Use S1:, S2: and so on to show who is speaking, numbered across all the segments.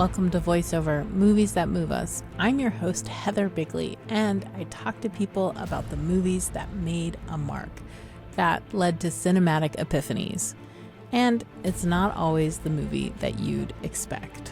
S1: Welcome to VoiceOver, Movies That Move Us. I'm your host, Heather Bigley, and I talk to people about the movies that made a mark, that led to cinematic epiphanies. And it's not always the movie that you'd expect.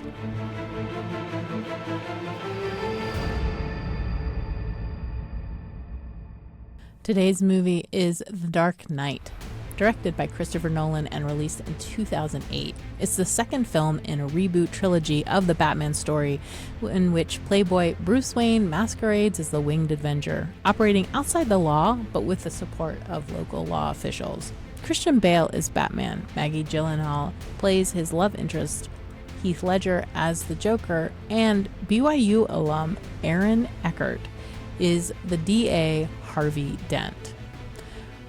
S1: Today's movie is The Dark Knight, directed by Christopher Nolan and released in 2008. It's the second film in a reboot trilogy of the Batman story, in which Playboy Bruce Wayne masquerades as the Winged Avenger, operating outside the law but with the support of local law officials. Christian Bale is Batman, Maggie Gyllenhaal plays his love interest, Heath Ledger as the Joker, and BYU alum Aaron Eckhart is the DA Harvey Dent.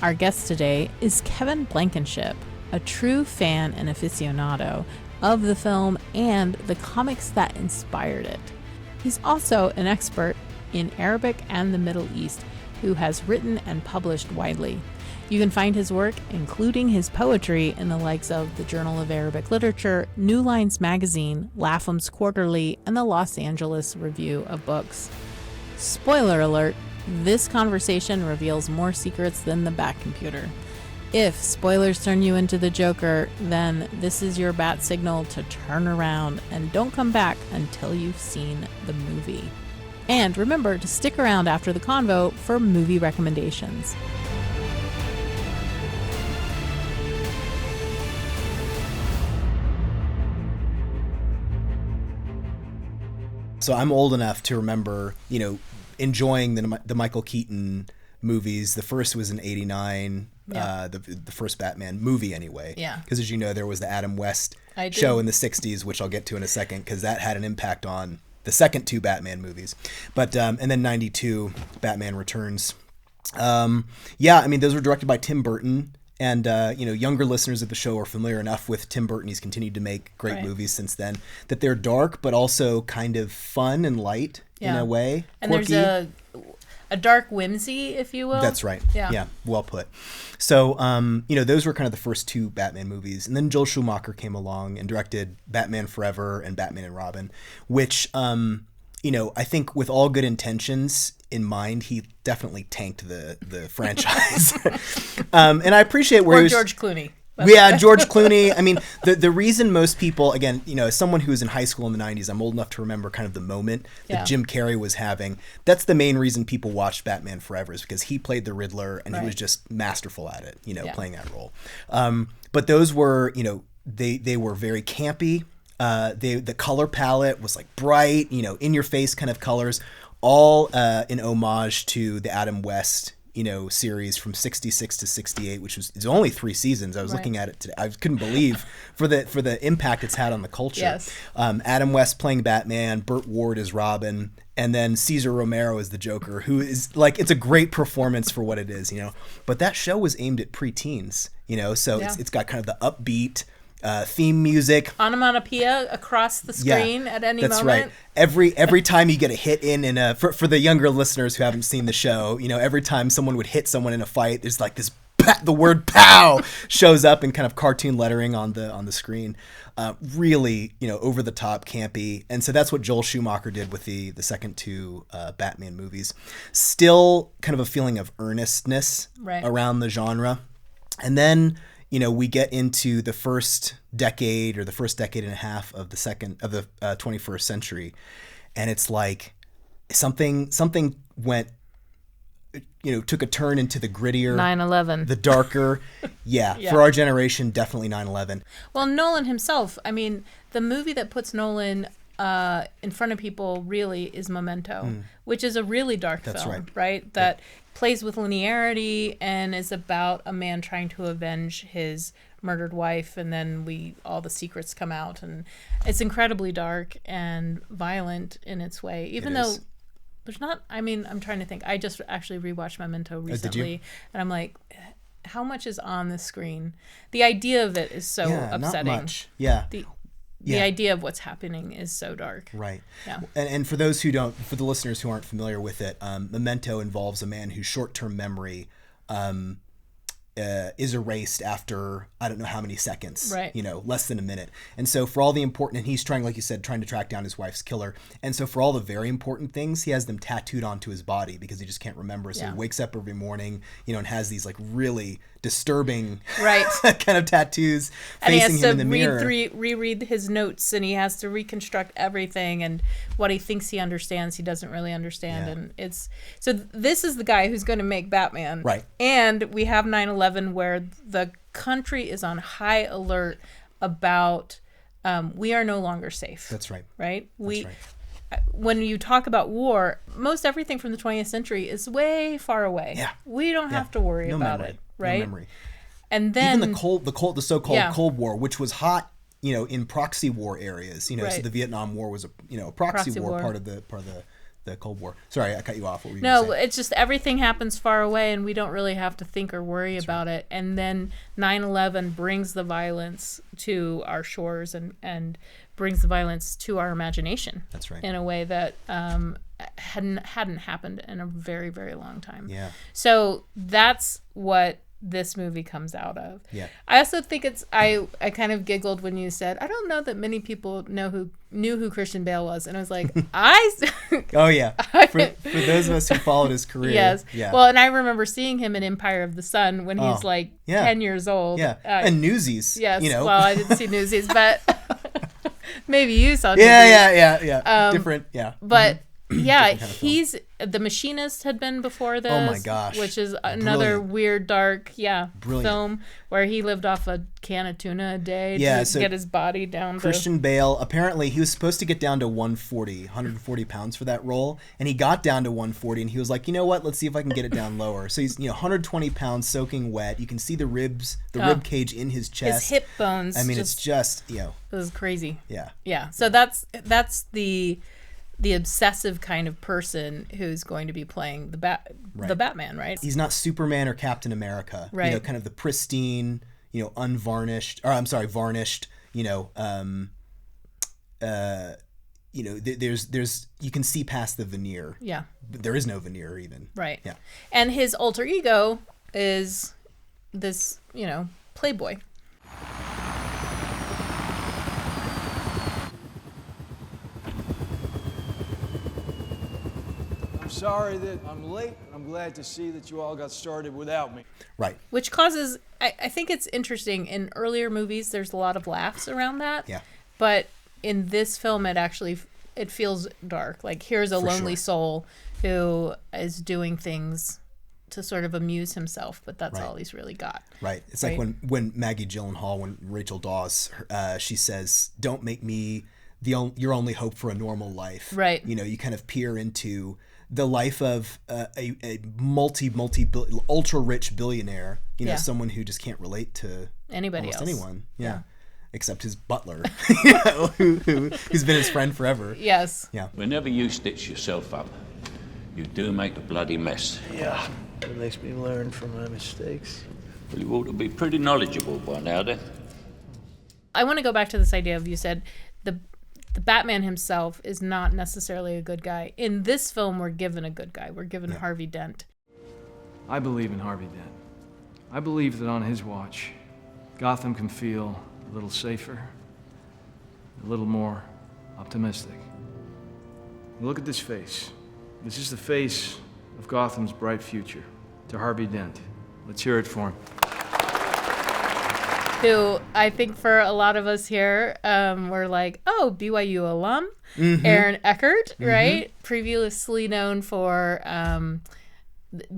S1: Our guest today is Kevin Blankinship, a true fan and aficionado of the film and the comics that inspired it. He's also an expert in Arabic and the Middle East who has written and published widely. You can find his work, including his poetry, in the likes of the Journal of Arabic Literature, New Lines Magazine, Lapham's Quarterly, and the Los Angeles Review of Books. Spoiler alert, this conversation reveals more secrets than the Batcomputer. If spoilers turn you into the Joker, then this is your bat signal to turn around and don't come back until you've seen the movie. And remember to stick around after the convo for movie recommendations.
S2: So I'm old enough to remember, enjoying the Michael Keaton movies. The first was in '89, the first Batman movie anyway.
S1: Yeah.
S2: Because as you know, there was the Adam West show in the '60s, which I'll get to in a second, because that had an impact on the second two Batman movies. But and then '92, Batman Returns. Those were directed by Tim Burton. And, younger listeners of the show are familiar enough with Tim Burton. He's continued to make great movies since then, that they're dark, but also kind of fun and light in a way.
S1: And
S2: quirky.
S1: There's a dark whimsy, if you will.
S2: That's right. Yeah. Well put. So, those were kind of the first two Batman movies. And then Joel Schumacher came along and directed Batman Forever and Batman and Robin, which, I think with all good intentions in mind, he definitely tanked the franchise. And I appreciate where
S1: George Clooney.
S2: Yeah, George Clooney. I mean, the reason most people, again, as someone who was in high school in the 90s, I'm old enough to remember kind of the moment that Jim Carrey was having. That's the main reason people watched Batman Forever, is because he played the Riddler and he was just masterful at it, playing that role. But those were, they were very campy. The color palette was like bright, in your face kind of colors, all in homage to the Adam West, series from 66 to 68, which is only 3 seasons. I was looking at it today. I couldn't believe for the impact it's had on the culture.
S1: Yes.
S2: Adam West playing Batman, Burt Ward as Robin, and then Cesar Romero as the Joker, who is like, it's a great performance for what it is, But that show was aimed at preteens, so it's got kind of the upbeat theme music,
S1: onomatopoeia across the screen at any moment.
S2: That's right. Every time you get a hit in for the younger listeners who haven't seen the show, every time someone would hit someone in a fight, there's like this the word "pow" shows up in kind of cartoon lettering on the screen. Really, over the top, campy, and so that's what Joel Schumacher did with the second two Batman movies. Still, kind of a feeling of earnestness around the genre, and then. We get into the first decade or the first decade and a half of the 21st century, and it's like something went, took a turn into the grittier,
S1: 9/11,
S2: the darker. For our generation, definitely 9/11.
S1: Well, Nolan himself. I mean, the movie that puts Nolan in front of people really is Memento, which is a really dark film, right? That plays with linearity and is about a man trying to avenge his murdered wife, and then all the secrets come out, and it's incredibly dark and violent in its way, even though there's not, I'm trying to think. I just actually rewatched Memento recently, and I'm like, how much is on the screen? The idea of it is so upsetting.
S2: Not much.
S1: The idea of what's happening is so dark.
S2: Right.
S1: Yeah.
S2: And for those for the listeners who aren't familiar with it, Memento involves a man whose short-term memory is erased after I don't know how many seconds,
S1: right?
S2: Less than a minute. And so for all the important, and he's trying, like you said, trying to track down his wife's killer. And so for all the very important things, he has them tattooed onto his body because he just can't remember. So he wakes up every morning, and has these like really disturbing kind of tattoos facing him in the mirror.
S1: And he has to reread his notes, and he has to reconstruct everything, and what he thinks he understands, he doesn't really understand. And so this is the guy who's going to make Batman.
S2: Right.
S1: And we have 9/11 where the country is on high alert about we are no longer safe.
S2: That's right.
S1: Right? When you talk about war, most everything from the 20th century is way far away.
S2: Yeah.
S1: We don't have to worry about it, right?
S2: No memory.
S1: And then
S2: even the so-called Cold War, which was hot, in proxy war areas. So the Vietnam War was a proxy war part of the Cold War. Sorry, I cut you off. What were you saying?
S1: It's just everything happens far away, and we don't really have to think or worry about it. And then 9/11 brings the violence to our shores and brings the violence to our imagination.
S2: That's right.
S1: In a way that hadn't happened in a very, very long time.
S2: Yeah.
S1: So that's what this movie comes out of.
S2: Yeah.
S1: I also think I kind of giggled when you said, I don't know that many people knew who Christian Bale was. And I was like,
S2: Oh, yeah. For those of us who followed his career.
S1: Yes.
S2: Yeah.
S1: Well, and I remember seeing him in Empire of the Sun when he's 10 years old.
S2: Yeah. And Newsies.
S1: Yes. Well, I didn't see Newsies, but maybe you saw Newsies.
S2: Yeah. Different. Yeah.
S1: But he's The Machinist had been before this.
S2: Oh my gosh.
S1: Which is another weird, dark,
S2: Brilliant.
S1: film where he lived off a can of tuna a day to get his body down
S2: Christian Bale, apparently he was supposed to get down to 140 pounds for that role, and he got down to 140, and he was like, you know what, let's see if I can get it down lower. So he's 120 pounds soaking wet. You can see the ribs, rib cage in his chest.
S1: His hip bones.
S2: I mean, it's just,
S1: It was crazy.
S2: Yeah.
S1: Yeah. So that's the obsessive kind of person who's going to be playing the Batman, right?
S2: He's not Superman or Captain America.
S1: Right.
S2: Kind of the pristine, varnished, there's you can see past the veneer.
S1: Yeah.
S2: There is no veneer even.
S1: Right.
S2: Yeah.
S1: And his alter ego is this, playboy.
S3: Sorry that I'm late. I'm glad to see that you all got started without me.
S2: Right.
S1: Which causes, I think it's interesting, in earlier movies there's a lot of laughs around that.
S2: Yeah.
S1: But in this film it feels dark. Like here's a lonely soul who is doing things to sort of amuse himself, but that's all he's really got.
S2: Right. It's like when Maggie Gyllenhaal, when Rachel Dawes, she says, don't make me your only hope for a normal life.
S1: Right.
S2: You kind of peer into the life of a ultra rich billionaire, someone who just can't relate to
S1: anybody
S2: almost
S1: else.
S2: Anyone. Yeah. Except his butler, who's been his friend forever.
S1: Yes.
S2: Yeah.
S4: Whenever you stitch yourself up, you do make a bloody mess.
S5: Yeah, it makes me learn from my mistakes.
S4: Well, you ought to be pretty knowledgeable by now, then.
S1: I want to go back to this idea of, you said, the Batman himself is not necessarily a good guy. In this film, we're given a good guy. We're given Harvey Dent.
S3: I believe in Harvey Dent. I believe that on his watch, Gotham can feel a little safer, a little more optimistic. Look at this face. This is the face of Gotham's bright future. To Harvey Dent. Let's hear it for him.
S1: Who I think for a lot of us here, we're like, oh, BYU alum, Aaron Eckhart, right? Previously known for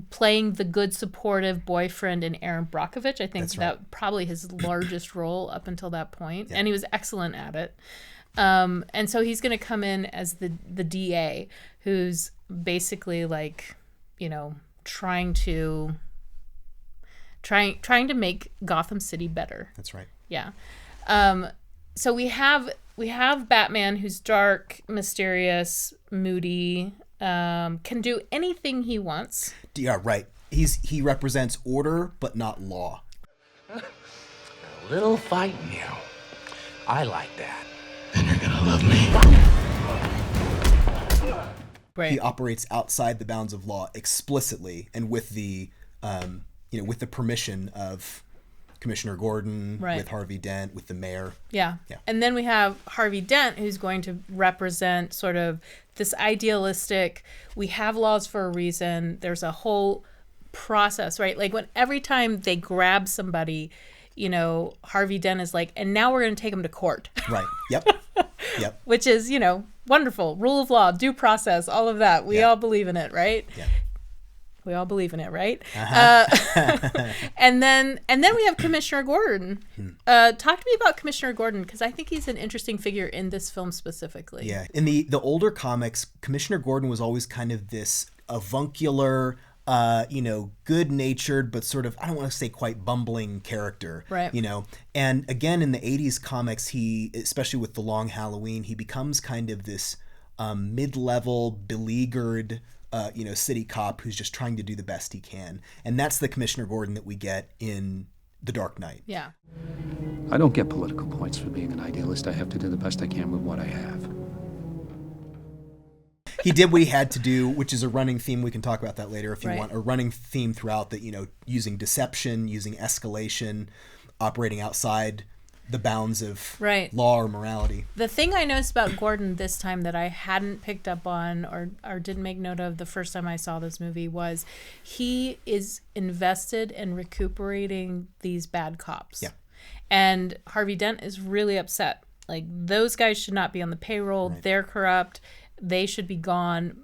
S1: playing the good, supportive boyfriend in Aaron Brockovich. I think that probably his largest role up until that point. Yeah. And he was excellent at it. And so he's going to come in as the DA, who's basically like, trying to make Gotham City better.
S2: That's right.
S1: Yeah. So we have Batman, who's dark, mysterious, moody, can do anything he wants.
S2: Yeah, right. He represents order, but not law.
S5: A little fighting you. I like that. And you're gonna love me.
S1: Right.
S2: He operates outside the bounds of law explicitly and with the with the permission of Commissioner Gordon,
S1: Right.
S2: with Harvey Dent, with the mayor.
S1: Yeah.
S2: Yeah.
S1: And then we have Harvey Dent, who's going to represent sort of this idealistic, we have laws for a reason. There's a whole process, right? Like every time they grab somebody, Harvey Dent is like, and now we're going to take him to court.
S2: Right. Yep. Yep.
S1: Which is, wonderful. Rule of law, due process, all of that. We all believe in it, right?
S2: Yeah.
S1: We all believe in it, right?
S2: Uh-huh.
S1: And then we have Commissioner Gordon. Talk to me about Commissioner Gordon, because I think he's an interesting figure in this film specifically.
S2: Yeah. In the older comics, Commissioner Gordon was always kind of this avuncular, good-natured, but sort of, I don't want to say quite bumbling character.
S1: Right.
S2: And again, in the 80s comics, he, especially with The Long Halloween, he becomes kind of this mid-level, beleaguered, city cop who's just trying to do the best he can. And that's the Commissioner Gordon that we get in The Dark Knight.
S1: Yeah.
S6: I don't get political points for being an idealist. I have to do the best I can with what I have.
S2: He did what he had to do, which is a running theme. We can talk about that later if you
S1: Right.
S2: want. A running theme throughout that, using deception, using escalation, operating outside the bounds of
S1: Right.
S2: law or morality.
S1: The thing I noticed about Gordon this time that I hadn't picked up on or didn't make note of the first time I saw this movie was he is invested in recuperating these bad cops.
S2: Yeah.
S1: And Harvey Dent is really upset. Like, those guys should not be on the payroll.
S2: Right.
S1: They're corrupt. They should be gone.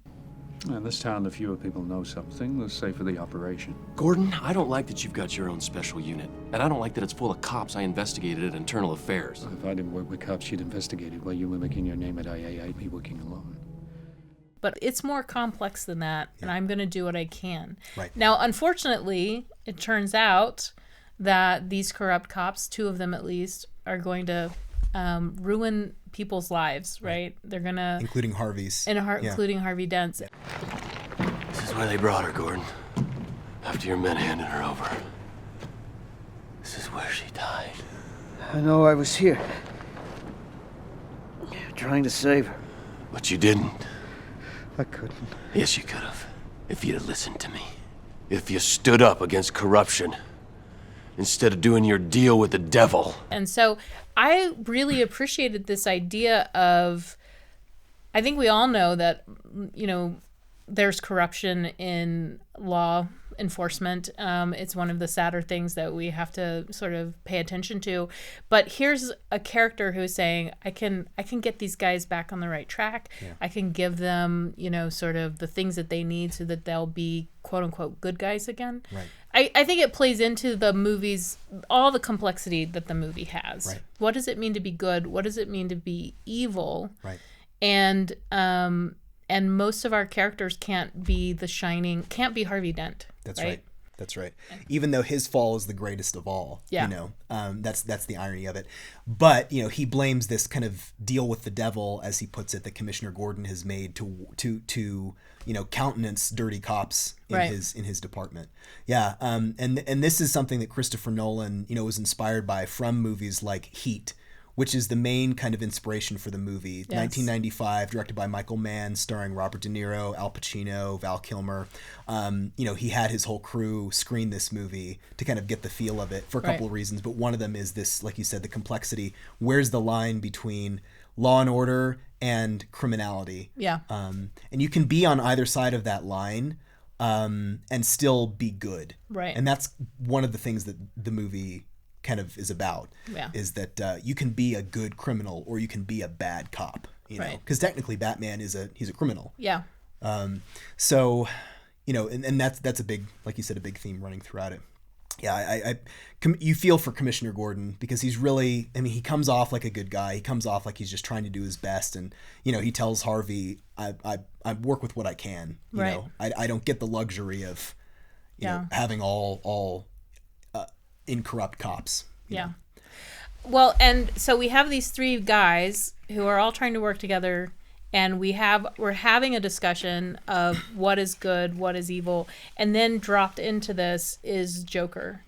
S6: In this town, the fewer people know something, the safer the operation.
S7: Gordon, I don't like that you've got your own special unit. And I don't like that it's full of cops I investigated at Internal Affairs.
S6: If I didn't work with cops you'd investigated while you were making your name at IA, I'd be working alone.
S1: But it's more complex than that, and I'm going to do what I can.
S2: Right.
S1: Now, unfortunately, it turns out that these corrupt cops, 2 of them at least, are going to ruin people's lives, right? They're going to...
S2: Including Harvey's.
S1: Including Harvey Dent's.
S7: This is where they brought her, Gordon. After your men handed her over. This is where she died.
S8: I know I was here. Trying to save her.
S7: But you didn't.
S8: I couldn't.
S7: Yes, you could have. If you'd have listened to me. If you stood up against corruption. Instead of doing your deal with the devil.
S1: And so I really appreciated this idea of, I think we all know that, there's corruption in law enforcement. It's one of the sadder things that we have to sort of pay attention to. But here's a character who's saying, I can get these guys back on the right track. Yeah. I can give them, sort of the things that they need so that they'll be quote unquote good guys again.
S2: Right.
S1: I think it plays into the movie's, all the complexity that the movie has.
S2: Right.
S1: What does it mean to be good? What does it mean to be evil?
S2: Right.
S1: And most of our characters can't be Harvey Dent.
S2: That's right. That's right. Even though his fall is the greatest of all,
S1: Yeah.
S2: That's the irony of it. But he blames this kind of deal with the devil, as he puts it, that Commissioner Gordon has made to countenance dirty cops in
S1: Right.
S2: his department. Yeah. And this is something that Christopher Nolan was inspired by from movies like Heat, which is the main kind of inspiration for the movie.
S1: Yes.
S2: 1995, directed by Michael Mann, starring Robert De Niro, Al Pacino, Val Kilmer. He had his whole crew screen this movie to kind of get the feel of it for a couple of reasons. But one of them is this, like you said, the complexity. Where's the line between law and order and criminality?
S1: Yeah.
S2: And you can be on either side of that line and still be good.
S1: Right.
S2: And that's one of the things that the movie kind of is about, is that you can be a good criminal or you can be a bad cop,
S1: Right.
S2: because technically Batman he's a criminal.
S1: Yeah.
S2: So, and that's a big, like you said, a big theme running throughout it. Yeah, you feel for Commissioner Gordon because he's really, he comes off like a good guy. He comes off like he's just trying to do his best, and he tells Harvey, I work with what I can.
S1: Right.
S2: I don't get the luxury of, having all incorrupt cops.
S1: Yeah. Well, and so we have these 3 guys who are all trying to work together, and we're having a discussion of what is good, what is evil, and then dropped into this is Joker,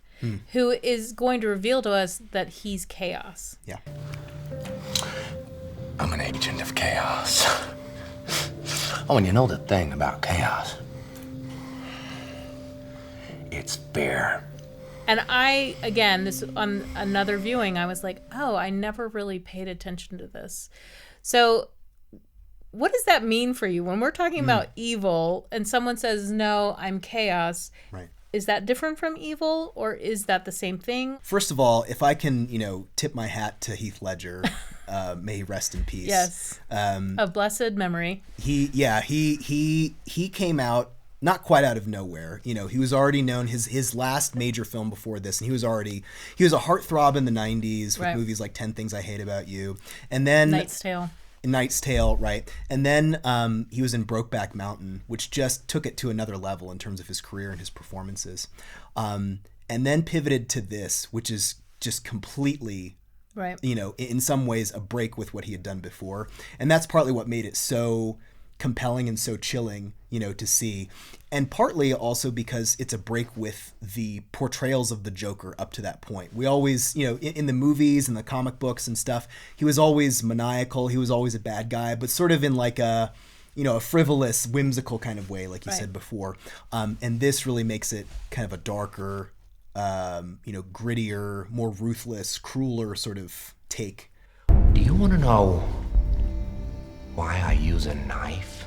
S1: who is going to reveal to us that he's chaos.
S2: Yeah.
S5: I'm an agent of chaos. Oh, and you know the thing about chaos? It's fear.
S1: And I, again, this on another viewing, I was like, oh, I never really paid attention to this. So what does that mean for you when we're talking about evil and someone says, no, I'm chaos?
S2: Right.
S1: Is that different from evil, or is that the same thing?
S2: First of all, if I can, tip my hat to Heath Ledger, may he rest in peace.
S1: Yes. Of blessed memory.
S2: He came out not quite out of nowhere. He was already known, his last major film before this, and he was a heartthrob in the 90s with movies like 10 Things I Hate About You. And then Knight's Tale, right. And then he was in Brokeback Mountain, which just took it to another level in terms of his career and his performances. And then pivoted to this, which is just completely,
S1: right,
S2: in some ways a break with what he had done before. And that's partly what made it so compelling and so chilling, to see. And partly also because it's a break with the portrayals of the Joker up to that point. We always, in the movies and the comic books and stuff, he was always maniacal. He was always a bad guy, but sort of in like a frivolous, whimsical kind of way, like you said before. And this really makes it kind of a darker, grittier, more ruthless, crueler sort of take.
S5: Do you want to know why I use a knife?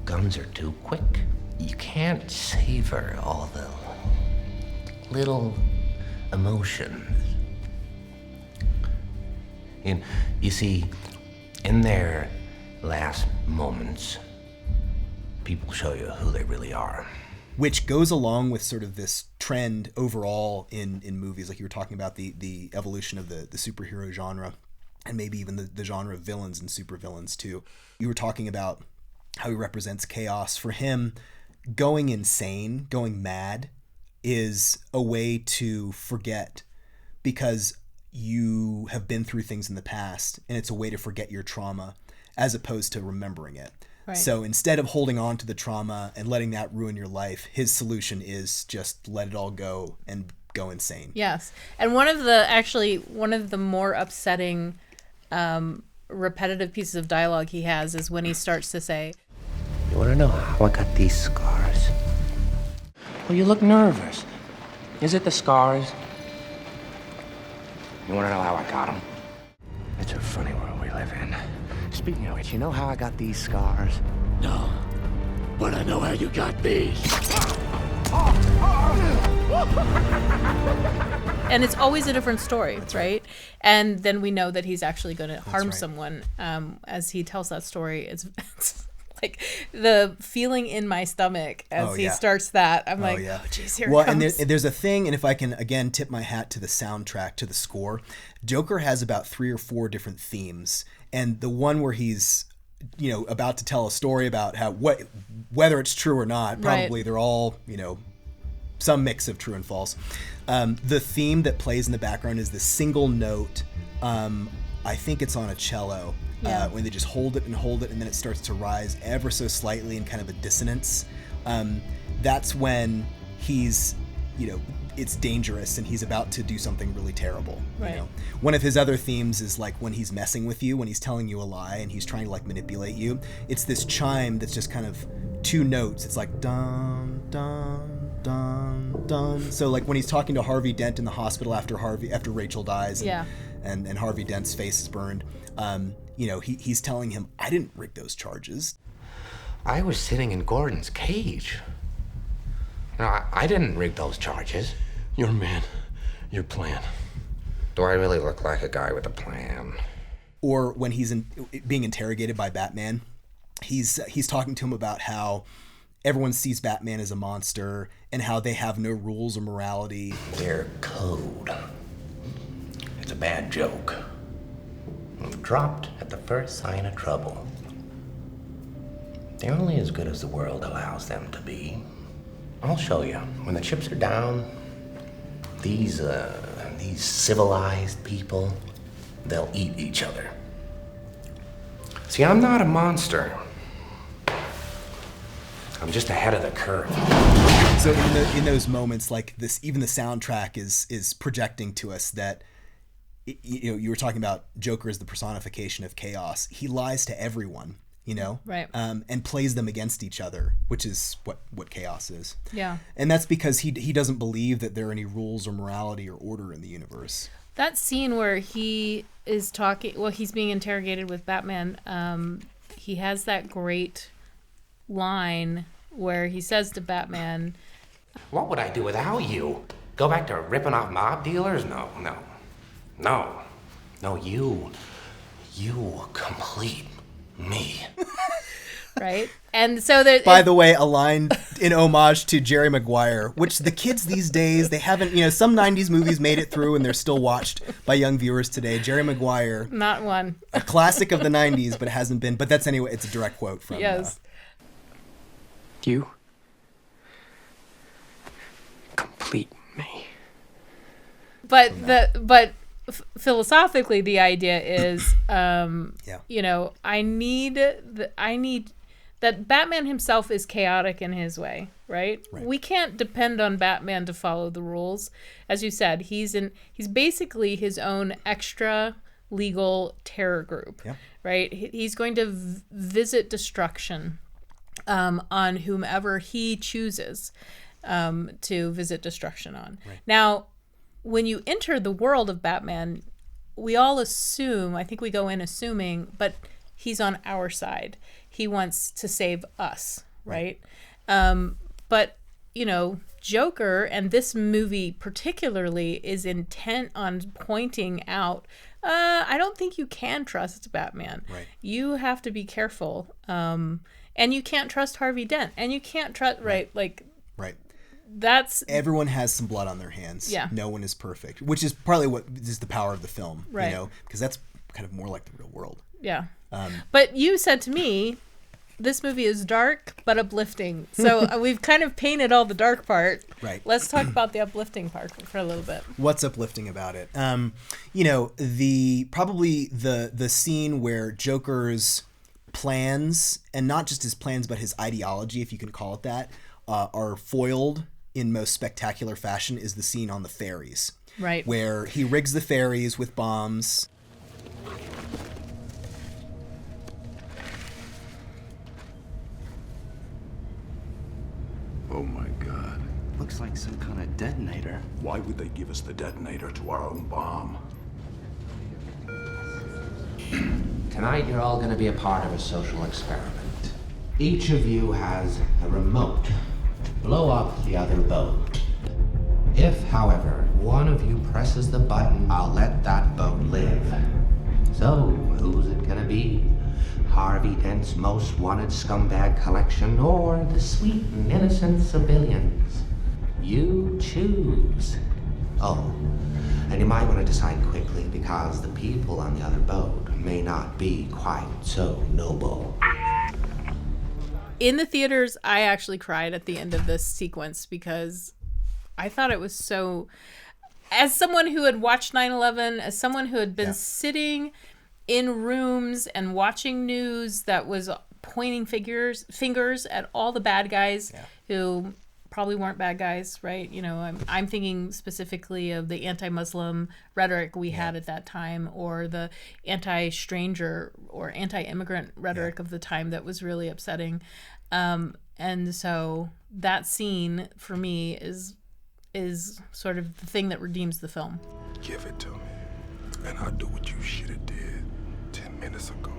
S5: Guns are too quick. You can't savor all the little emotions. And you see, in their last moments, people show you who they really are.
S2: Which goes along with sort of this trend overall in movies, like you were talking about the evolution of the superhero genre, and maybe even the genre of villains and supervillains too. You were talking about how he represents chaos. For him, going insane, going mad, is a way to forget, because you have been through things in the past, and it's a way to forget your trauma as opposed to remembering it. Right. So instead of holding on to the trauma and letting that ruin your life, his solution is just let it all go and go insane.
S1: Yes. And one of the more upsetting repetitive pieces of dialogue he has is when he starts to say,
S5: you want to know how I got these scars? Well, you look nervous. Is it the scars? You want to know how I got them? It's a funny world we live in. Speaking of which, you know how I got these scars?
S9: No, but I know how you got these.
S1: And it's always a different story, right? And then we know that he's actually going to harm someone as he tells that story. It's like the feeling in my stomach as he starts that. I'm like, oh, geez, here it comes.
S2: And there's a thing, and if I can, again, tip my hat to the soundtrack, to the score, Joker has about 3 or 4 different themes. And the one where he's, about to tell a story about whether it's true or not, probably they're all, some mix of true and false. The theme that plays in the background is the single note. I think it's on a cello. When they just hold it, and then it starts to rise ever so slightly in kind of a dissonance. That's when he's, it's dangerous and he's about to do something really terrible.
S1: Right.
S2: One of his other themes is like when he's messing with you, when he's telling you a lie and he's trying to like manipulate you. It's this chime that's just kind of 2 notes. It's like dum dum dum dum. So like when he's talking to Harvey Dent in the hospital after Rachel dies, and Harvey Dent's face is burned. He's telling him, I didn't rig those charges.
S5: I was sitting in Gordon's cage. I didn't rig those charges.
S7: Your man, your plan.
S5: Do I really look like a guy with a plan?
S2: Or when he's being interrogated by Batman, he's talking to him about how everyone sees Batman as a monster and how they have no rules or morality.
S5: Their code. It's a bad joke. Dropped at the first sign of trouble. They're only as good as the world allows them to be. I'll show you. When the chips are down, these civilized people, they'll eat each other. See, I'm not a monster. I'm just ahead of the curve.
S2: So in those moments like this, even the soundtrack is projecting to us that, you were talking about Joker as the personification of chaos. He lies to everyone.
S1: Right.
S2: And plays them against each other, which is what chaos is.
S1: Yeah.
S2: And that's because he doesn't believe that there are any rules or morality or order in the universe.
S1: That scene where he is he's being interrogated with Batman. He has that great line where he says to Batman,
S5: What would I do without you? Go back to ripping off mob dealers? No. You complete me.
S1: right? And so there.
S2: By the way, a line in homage to Jerry Maguire, which the kids these days, they haven't, some 90s movies made it through and they're still watched by young viewers today. Jerry Maguire.
S1: Not one.
S2: A classic of the 90s, but it hasn't been. But that's anyway, it's a direct quote from.
S1: Yes.
S6: You complete me.
S1: But philosophically, the idea is, I need that Batman himself is chaotic in his way, right? We can't depend on Batman to follow the rules. As you said, he's basically his own extra legal terror group, right? He's going to visit destruction on whomever he chooses to visit destruction on. Right. Now, when you enter the world of Batman, we all assume, I think we go in assuming, but he's on our side. He wants to save us, right? But, Joker, and this movie particularly, is intent on pointing out, I don't think you can trust Batman.
S2: Right.
S1: You have to be careful. And you can't trust Harvey Dent. And you can't trust, right. That's
S2: everyone has some blood on their hands.
S1: Yeah.
S2: No one is perfect, which is partly what is the power of the film,
S1: right.
S2: Because that's kind of more like the real world.
S1: Yeah. But you said to me, this movie is dark but uplifting. So we've kind of painted all the dark part.
S2: Right.
S1: Let's talk about the uplifting part for a little bit.
S2: What's uplifting about it? The scene where Joker's plans, and not just his plans but his ideology, if you can call it that, are foiled in most spectacular fashion, is the scene on the ferries.
S1: Right.
S2: Where he rigs the ferries with bombs.
S9: Oh my God.
S10: Looks like some kind of detonator.
S9: Why would they give us the detonator to our own bomb?
S5: Tonight you're all going to be a part of a social experiment. Each of you has a remote. Blow up the other boat. If, however, one of you presses the button, I'll let that boat live. So, who's it gonna be? Harvey Dent's most wanted scumbag collection, or the sweet and innocent civilians? You choose. Oh, and you might want to decide quickly, because the people on the other boat may not be quite so noble.
S1: In the theaters, I actually cried at the end of this sequence because I thought it was so... As someone who had watched 9/11, as someone who had been sitting in rooms and watching news that was pointing fingers at all the bad guys who probably weren't bad guys, right? I'm thinking specifically of the anti-Muslim rhetoric we had at that time, or the anti-stranger or anti-immigrant rhetoric of the time that was really upsetting. And so that scene for me is sort of the thing that redeems the film.
S9: Give it to me, and I'll do what you should have did 10 minutes ago.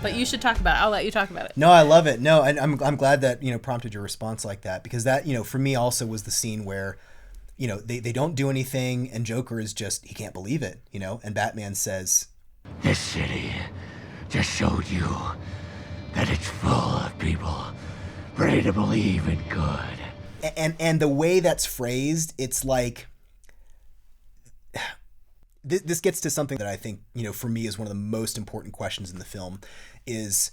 S1: But you should talk about it. I'll let you talk about it.
S2: No, I love it. No, and I'm glad that prompted your response like that, because that for me also was the scene where they don't do anything and Joker is just, he can't believe it, and Batman says,
S9: "This city just showed you that it's full of people
S5: ready to believe in good.
S2: And the way that's phrased, it's like this gets to something that I think, for me is one of the most important questions in the film is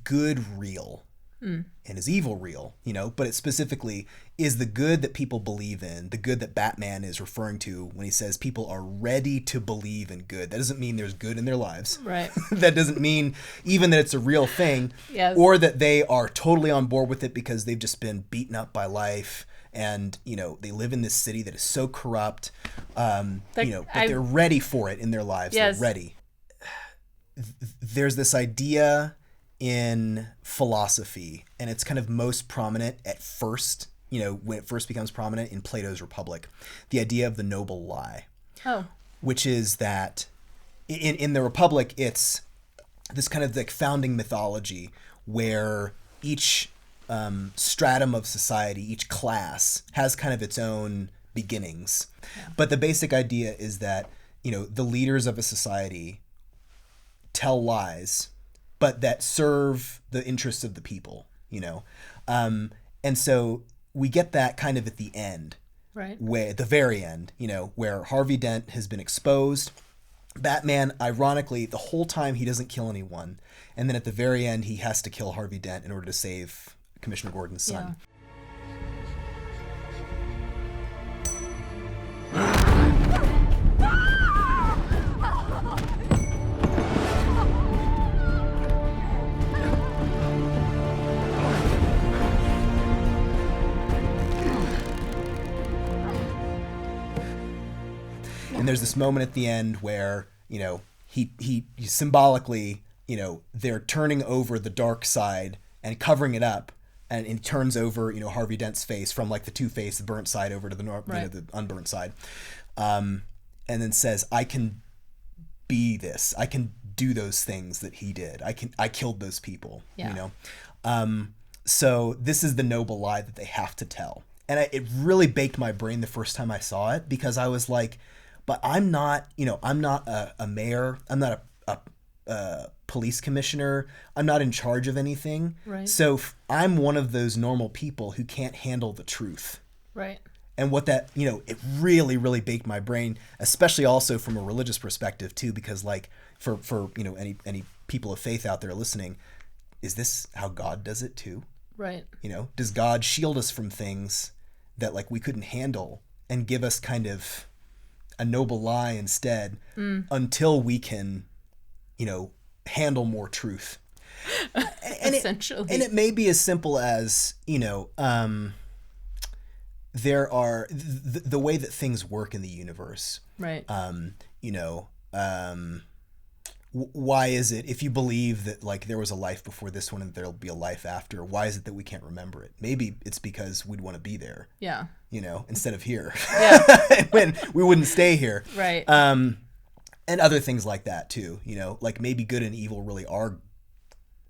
S2: good real? And is evil real? But it specifically is the good that people believe in, the good that Batman is referring to when he says people are ready to believe in good. That doesn't mean there's good in their lives.
S1: Right.
S2: That doesn't mean even that it's a real thing.
S1: Yes.
S2: Or that they are totally on board with it because they've just been beaten up by life and, they live in this city that is so corrupt, but they're ready for it in their lives.
S1: Yes.
S2: They're ready. There's this idea in philosophy, and it's kind of most prominent at first, when it first becomes prominent in Plato's Republic, the idea of the noble lie.
S1: Oh.
S2: Which is that in the Republic, it's this kind of like founding mythology where each stratum of society, each class has kind of its own beginnings. Yeah. But the basic idea is that, the leaders of a society tell lies but that serve the interests of the people, and so we get that kind of at the end,
S1: right?
S2: Where at the very end, where Harvey Dent has been exposed. Batman, ironically, the whole time he doesn't kill anyone, and then at the very end he has to kill Harvey Dent in order to save Commissioner Gordon's son.
S1: Yeah.
S2: And there's this moment at the end where, he symbolically, they're turning over the dark side and covering it up, and it turns over, Harvey Dent's face from like the two-faced, the burnt side over to the the unburnt side, and then says, "I can be this. I can do those things that he did. I killed those people."
S1: Yeah.
S2: So this is the noble lie that they have to tell, and it really baked my brain the first time I saw it, because I was like, but I'm not, I'm not a mayor. I'm not a police commissioner. I'm not in charge of anything.
S1: Right.
S2: So I'm one of those normal people who can't handle the truth.
S1: Right.
S2: And what that, it really, really baked my brain, especially also from a religious perspective too, because like for any people of faith out there listening, is this how God does it too?
S1: Right.
S2: Does God shield us from things that like we couldn't handle and give us kind of a noble lie instead until we can, handle more truth.
S1: Essentially.
S2: And it may be as simple as, there are the way that things work in the universe.
S1: Right.
S2: Why is it, if you believe that like there was a life before this one and there'll be a life after, why is it that we can't remember it? Maybe it's because we'd want to be there.
S1: Yeah.
S2: Instead of here.
S1: Yeah.
S2: When we wouldn't stay here.
S1: Right.
S2: And other things like that too, like maybe good and evil really are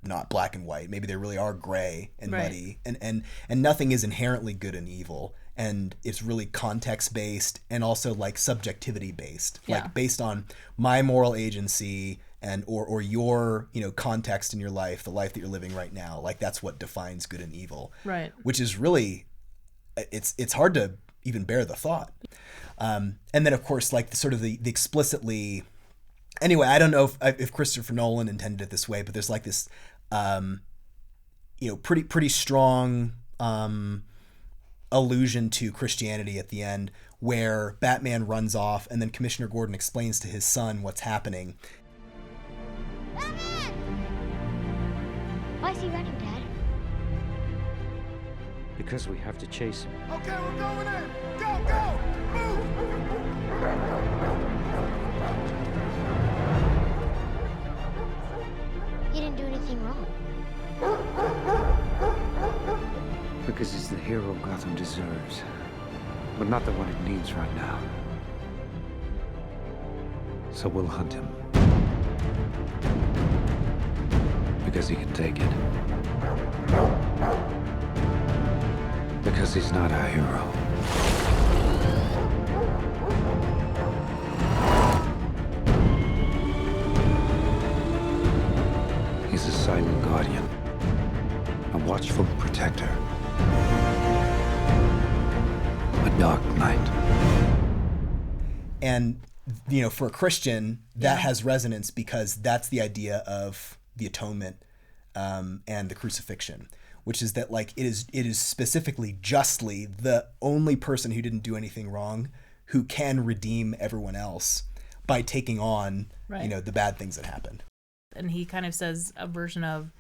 S2: not black and white. Maybe they really are gray and muddy, and nothing is inherently good and evil. And it's really context based and also like subjectivity based, like based on my moral agency and or your context in your life, the life that you're living right now. Like that's what defines good and evil,
S1: right? Which
S2: is really, it's hard to even bear the thought. And then of course like the explicitly, anyway, I don't know if Christopher Nolan intended it this way, but there's like this pretty strong allusion to Christianity at the end, where Batman runs off and then Commissioner Gordon explains to his son what's happening.
S11: Batman! Why is he running, Dad?
S6: Because we have to chase him.
S9: Okay, we're going in. Go, move!
S11: He didn't do anything wrong.
S6: Because he's the hero Gotham deserves, but not the one it needs right now. So we'll hunt him. Because he can take it. Because he's not our hero. He's a silent guardian, a watchful protector. Dark Knight.
S2: And, for a Christian, that has resonance because that's the idea of the atonement and the crucifixion, which is that like it is specifically justly the only person who didn't do anything wrong who can redeem everyone else by taking on, the bad things that happened.
S1: And he kind of says a version of,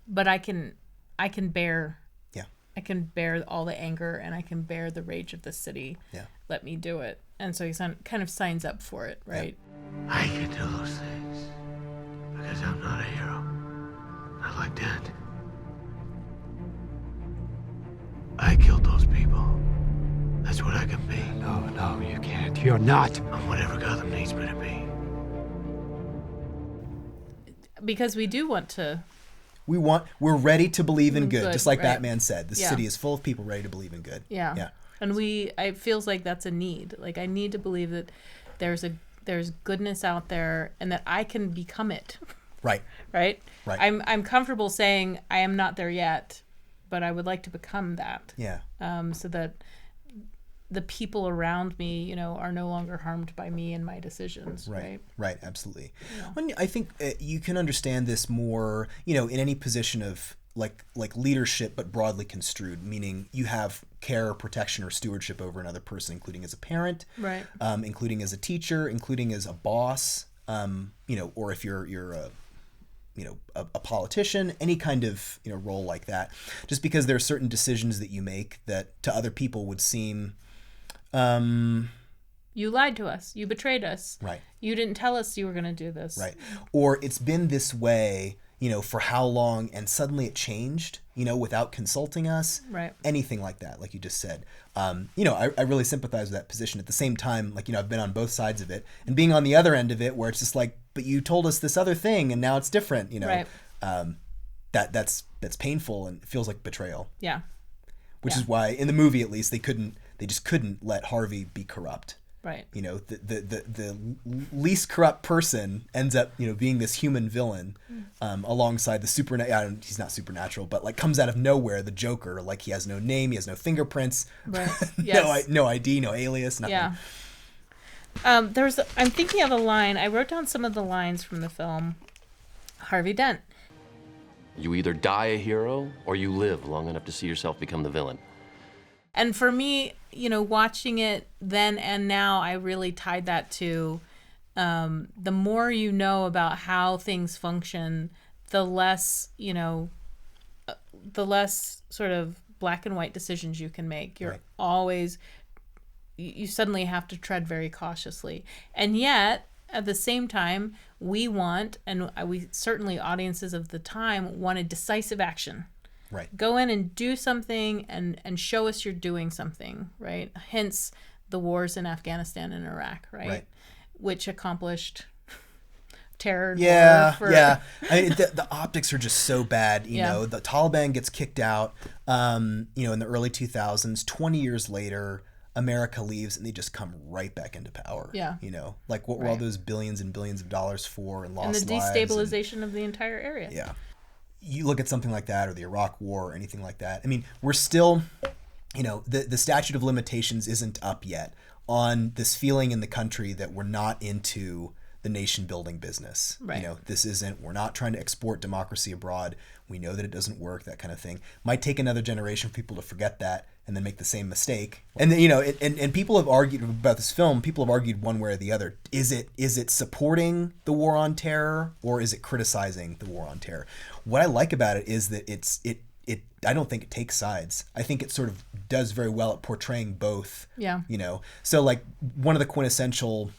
S1: but I can bear.
S2: Yeah.
S1: I can bear all the anger and I can bear the rage of the city.
S2: Yeah.
S1: Let me do it. And so he kind of signs up for it, right?
S7: Yeah. I can do those things because I'm not a hero. Not like that. I killed those people. That's what I can be.
S6: No, you can't. You're not.
S7: I'm whatever Gotham needs me to be.
S1: Because we do want to.
S2: We're ready to believe in good, just like
S1: right.
S2: Batman said. The city is full of people ready to believe in good.
S1: Yeah.
S2: Yeah.
S1: And it feels like that's a need. Like I need to believe that there's goodness out there and that I can become it.
S2: Right.
S1: Right?
S2: Right.
S1: I'm comfortable saying I am not there yet, but I would like to become that.
S2: Yeah.
S1: So that the people around me, are no longer harmed by me and my decisions. Right.
S2: Right. Absolutely. Yeah. I think you can understand this more, in any position of like leadership, but broadly construed, meaning you have care, protection, or stewardship over another person, including as a parent,
S1: right?
S2: Including as a teacher, including as a boss, or if you're a politician, any kind of role like that. Just because there are certain decisions that you make that to other people would seem.
S1: You lied to us. You betrayed us.
S2: Right.
S1: You didn't tell us you were going to do this.
S2: Right. Or it's been this way, for how long, and suddenly it changed, without consulting us.
S1: Right.
S2: Anything like that, like you just said. I really sympathize with that position. At the same time, I've been on both sides of it, and being on the other end of it, where it's just like, but you told us this other thing, and now it's different.
S1: Right.
S2: That's painful and it feels like betrayal.
S1: Yeah.
S2: Which is why in the movie, at least, they just couldn't let Harvey be corrupt.
S1: Right.
S2: The least corrupt person ends up, being this human villain, alongside the supernatural. He's not supernatural, but comes out of nowhere, the Joker. He has no name, he has no fingerprints,
S1: right? Yes.
S2: no ID, no alias, nothing.
S1: Yeah. I'm thinking of a line. I wrote down some of the lines from the film. Harvey Dent.
S7: You either die a hero or you live long enough to see yourself become the villain.
S1: And for me, watching it then and now, I really tied that to the more you know about how things function, the less sort of black and white decisions you can make. You're always, you suddenly have to tread very cautiously. And yet, at the same time, we want, and we certainly audiences of the time wanted decisive action.
S2: Right.
S1: Go in and do something and show us you're doing something, right? Hence the wars in Afghanistan and Iraq, right? Which accomplished terror.
S2: Yeah. The optics are just so bad. The Taliban gets kicked out, in the early 2000s. 20 years later, America leaves and they just come right back into power.
S1: Yeah.
S2: What were all those billions and billions of dollars for and lost lives?
S1: And the destabilization of the entire area.
S2: Yeah. You look at something like that or the Iraq War or anything like that. I mean, we're still, the statute of limitations isn't up yet on this feeling in the country that we're not into the nation building business.
S1: Right.
S2: We're not trying to export democracy abroad. We know that it doesn't work, that kind of thing. Might take another generation for people to forget that and then make the same mistake. And then, and people have argued about this film, people have argued one way or the other. Is it supporting the war on terror or is it criticizing the war on terror? What I like about it is that I don't think it takes sides. I think it sort of does very well at portraying both.
S1: Yeah.
S2: So one of the quintessential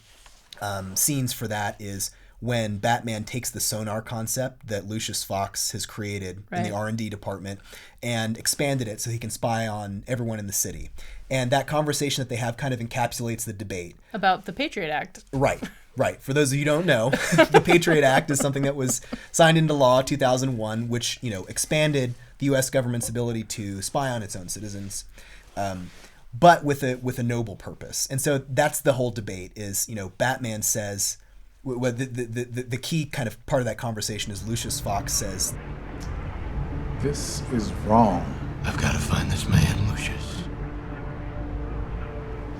S2: scenes for that is when Batman takes the sonar concept that Lucius Fox has created in the R&D department and expanded it so he can spy on everyone in the city. And that conversation that they have kind of encapsulates the debate.
S1: About the Patriot Act.
S2: Right. For those of you who don't know, the Patriot Act is something that was signed into law 2001, which, expanded the U.S. government's ability to spy on its own citizens. But with a noble purpose. And so that's the whole debate is, Batman says, the key kind of part of that conversation is Lucius Fox says,
S9: "This is wrong.
S7: I've got to find this man, Lucius.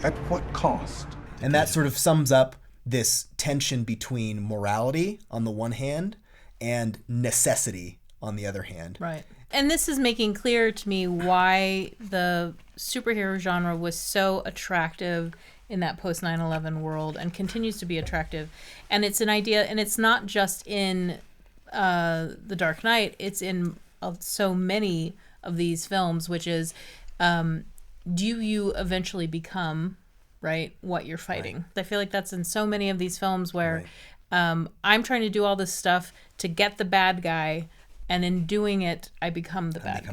S9: At what cost?
S2: And that sort of sums up this tension between morality on the one hand and necessity on the other hand.
S1: Right. And this is making clear to me why the superhero genre was so attractive in that post 9/11 world and continues to be attractive. And it's an idea, and it's not just in The Dark Knight, it's in so many of these films, which is, do you eventually become, right, what you're fighting? Right. I feel like that's in so many of these films where I'm trying to do all this stuff to get the bad guy, and in doing it, I become the bad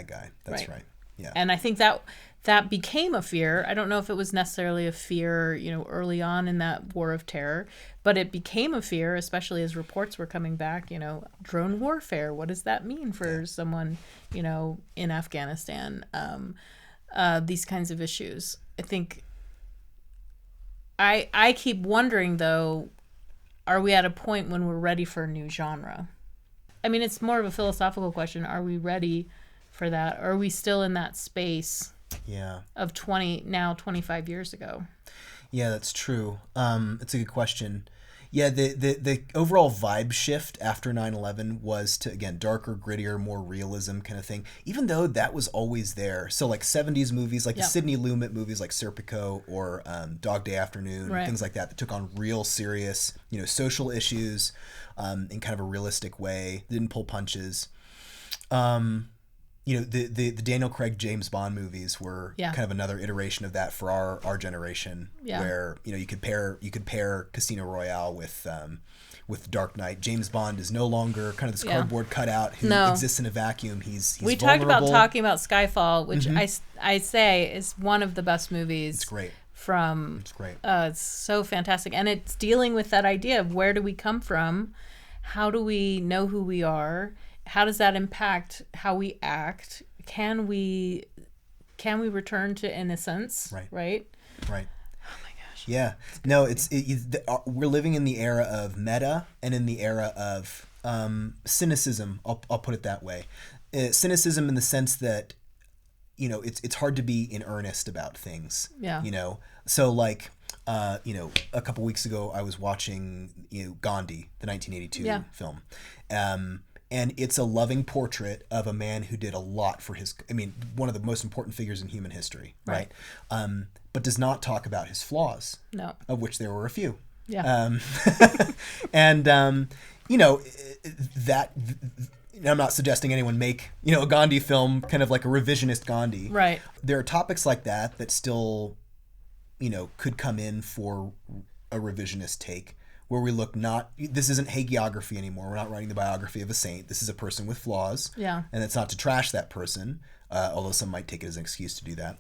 S1: guy.
S2: That's right. Yeah.
S1: And I think that became a fear. I don't know if it was necessarily a fear, early on in that war of terror, but it became a fear, especially as reports were coming back, drone warfare. What does that mean for someone, in Afghanistan? These kinds of issues. I think I keep wondering, though, are we at a point when we're ready for a new genre? I mean, it's more of a philosophical question. Are we ready for that? Or are we still in that space of 25 years ago?
S2: Yeah, that's true. It's a good question. Yeah, the overall vibe shift after 9/11 was to, again, darker, grittier, more realism kind of thing, even though that was always there. So like 70s movies, like the Sidney Lumet movies like Serpico or Dog Day Afternoon, things like that took on real serious, social issues in kind of a realistic way, didn't pull punches. The Daniel Craig James Bond movies were kind of another iteration of that for our generation, where you could pair Casino Royale with Dark Knight. James Bond is no longer kind of this cardboard cutout who exists in a vacuum. He's
S1: we
S2: vulnerable.
S1: Talked about talking about Skyfall, which I say is one of the best movies.
S2: It's great.
S1: It's great. It's so fantastic, and it's dealing with that idea of where do we come from, how do we know who we are. How does that impact how we act? Can we return to innocence? Right.
S2: Right. Oh my gosh. Yeah. No, we're living in the era of meta and in the era of cynicism. I'll put it that way. Cynicism in the sense that it's hard to be in earnest about things.
S1: Yeah.
S2: So like a couple weeks ago I was watching Gandhi, the 1982 film. And it's a loving portrait of a man who did a lot for one of the most important figures in human history, right? But does not talk about his flaws, of which there were a few.
S1: Yeah.
S2: And that, I'm not suggesting anyone make, a Gandhi film kind of like a revisionist Gandhi.
S1: Right.
S2: There are topics like that still, could come in for a revisionist take, where we look this isn't hagiography anymore. We're not writing the biography of a saint. This is a person with flaws.
S1: Yeah.
S2: And it's not to trash that person, although some might take it as an excuse to do that.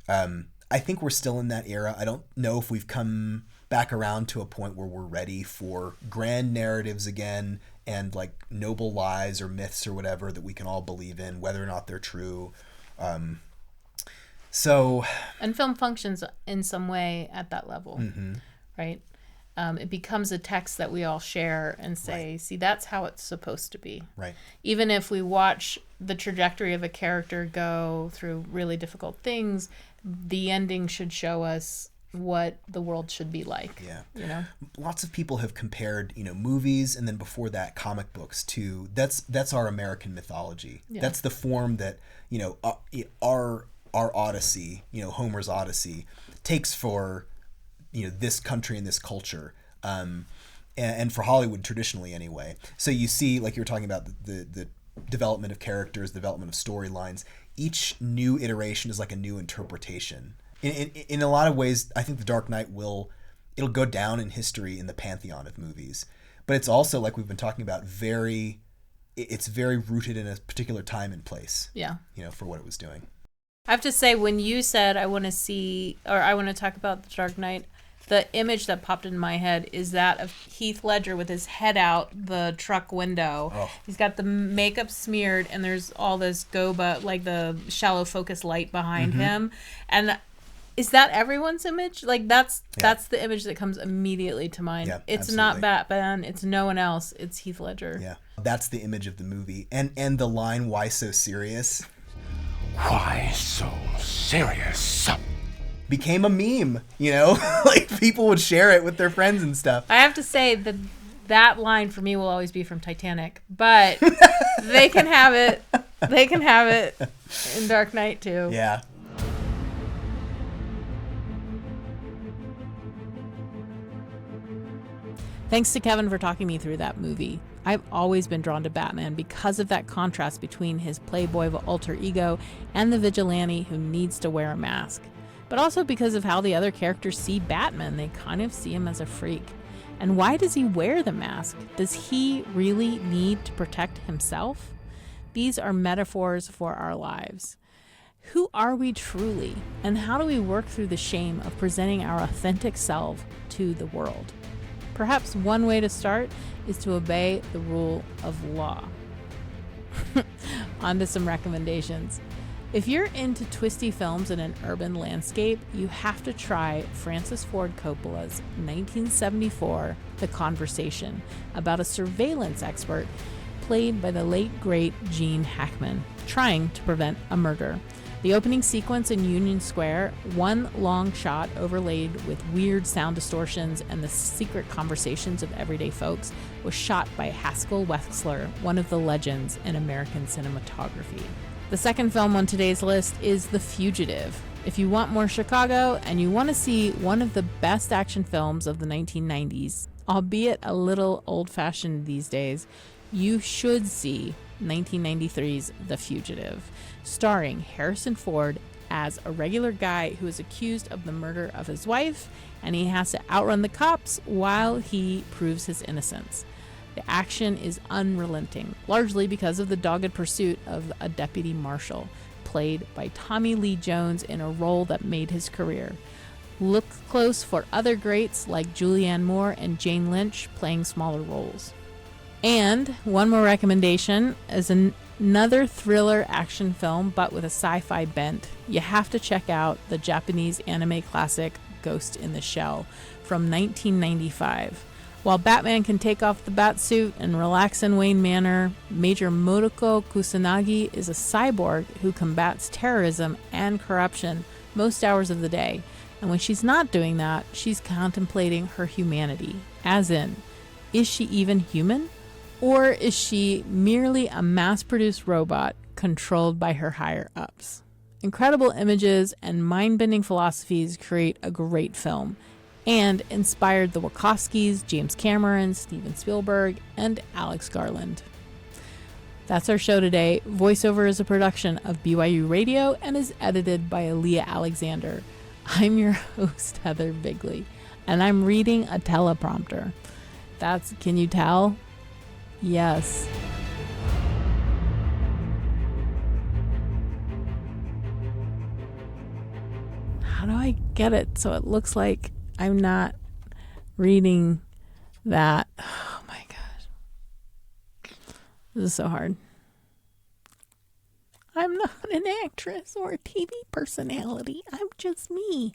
S2: I think we're still in that era. I don't know if we've come back around to a point where we're ready for grand narratives again and like noble lies or myths or whatever that we can all believe in, whether or not they're true. And
S1: film functions in some way at that level, right? It becomes a text that we all share and say, see, that's how it's supposed to be.
S2: Right.
S1: Even if we watch the trajectory of a character go through really difficult things, the ending should show us what the world should be like.
S2: Yeah. Lots of people have compared, movies and then before that comic books to that's our American mythology. Yeah. That's the form that, our Odyssey, Homer's Odyssey takes for this country and this culture, and for Hollywood traditionally anyway. So you see, like you were talking about the development of characters, development of storylines. Each new iteration is like a new interpretation. In a lot of ways, I think The Dark Knight it'll go down in history in the pantheon of movies. But it's also, like we've been talking about, it's very rooted in a particular time and place.
S1: Yeah.
S2: For what it was doing.
S1: I have to say, when you said I want to talk about The Dark Knight, the image that popped in my head is that of Heath Ledger with his head out the truck window.
S2: Oh.
S1: He's got the makeup smeared, and there's all this goba, like the shallow focus light behind him. And is that everyone's image? Like that's the image that comes immediately to mind.
S2: Yeah,
S1: it's
S2: absolutely.
S1: not Batman. It's no one else. It's Heath Ledger.
S2: Yeah, that's the image of the movie. And the line, "Why so serious?"
S7: Why so serious?
S2: became a meme, you know? Like, people would share it with their friends and stuff.
S1: I have to say that line for me will always be from Titanic, but they can have it. They can have it in Dark Knight too.
S2: Yeah.
S1: Thanks to Kevin for talking me through that movie. I've always been drawn to Batman because of that contrast between his playboy alter ego and the vigilante who needs to wear a mask. But also because of how the other characters see Batman. They kind of see him as a freak. And why does he wear the mask? Does he really need to protect himself? These are metaphors for our lives. Who are we truly? And how do we work through the shame of presenting our authentic self to the world? Perhaps one way to start is to obey the rule of law. On to some recommendations. If you're into twisty films in an urban landscape, you have to try Francis Ford Coppola's 1974 The Conversation, about a surveillance expert played by the late great Gene Hackman, trying to prevent a murder. The opening sequence in Union Square, one long shot overlaid with weird sound distortions and the secret conversations of everyday folks, was shot by Haskell Wexler, one of the legends in American cinematography. The second film on today's list is The Fugitive. If you want more Chicago and you want to see one of the best action films of the 1990s, albeit a little old-fashioned these days, you should see 1993's The Fugitive, starring Harrison Ford as a regular guy who is accused of the murder of his wife, and he has to outrun the cops while he proves his innocence. The action is unrelenting, largely because of the dogged pursuit of a deputy marshal, played by Tommy Lee Jones in a role that made his career. Look close for other greats like Julianne Moore and Jane Lynch playing smaller roles. And one more recommendation is another thriller action film, but with a sci-fi bent. You have to check out the Japanese anime classic Ghost in the Shell from 1995. While Batman can take off the Batsuit and relax in Wayne Manor, Major Motoko Kusanagi is a cyborg who combats terrorism and corruption most hours of the day. And when she's not doing that, she's contemplating her humanity. As in, is she even human? Or is she merely a mass-produced robot controlled by her higher-ups? Incredible images and mind-bending philosophies create a great film, and inspired the Wachowskis, James Cameron, Steven Spielberg, and Alex Garland. That's our show today. VoiceOver is a production of BYU Radio and is edited by Aaliyah Alexander. I'm your host, Heather Bigley, and I'm reading a teleprompter. Can you tell? Yes. How do I get it so it looks like I'm not reading that? Oh my gosh. This is so hard. I'm not an actress or a TV personality. I'm just me.